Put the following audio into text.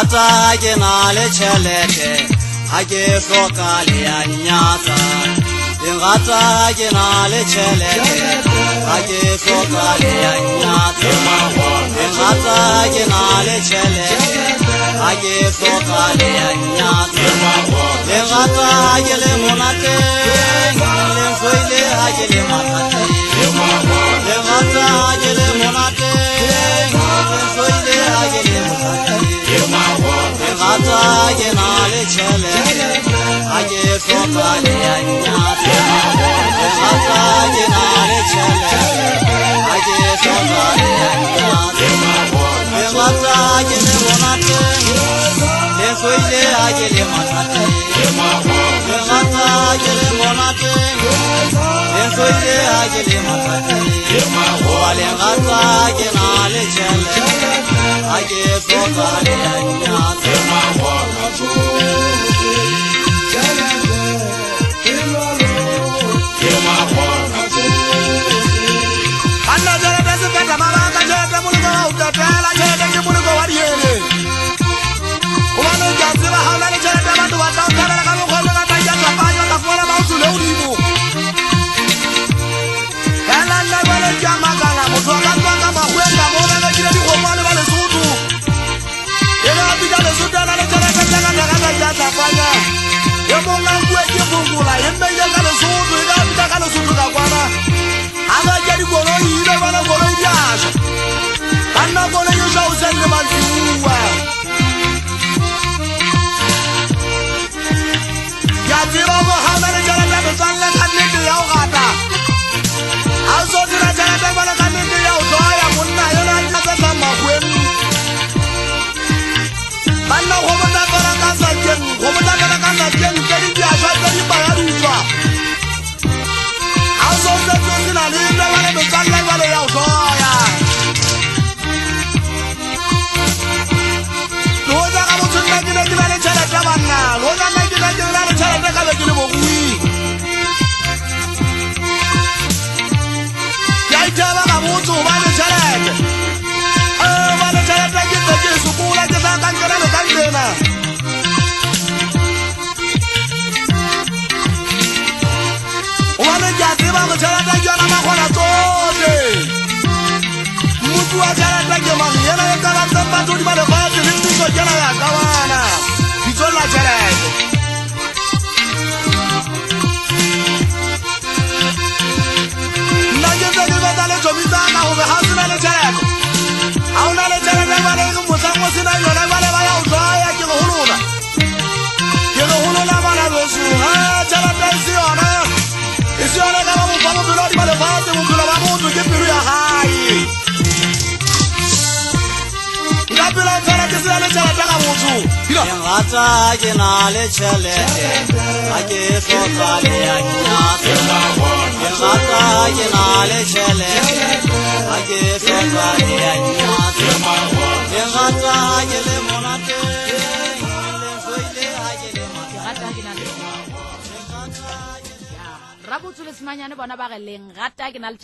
ngata ke na le chelete ha ke hloka le ya nyatsa ngata ke na le chelete ha ke hloka le ya nyatsa ngata ke na le chelete ha ke hloka le ya nyatsa ngata ke le monate le foile ha ke le mathate ngata ke le monate le foile ha ke le mathate ngata ke na le chelete ha ke hloka le ya nyatsa ngata ke na le chelete ha ke hloka le ya nyatsa ngata ke le monate le foile ha ke le mathate ngata ke le monate le foile ha ke le mathate le ngata ke na le chelete ha ke hloka le ya nyatsa ngata ke na le chelete ha ke hloka le ya nyatsa ngata ke na le chelete ha ke hloka le ya nyatsa ngata ke le monate le foile ha ke le ngata ke na le Rabutsule Simanyane bona ba re le ngata ke na le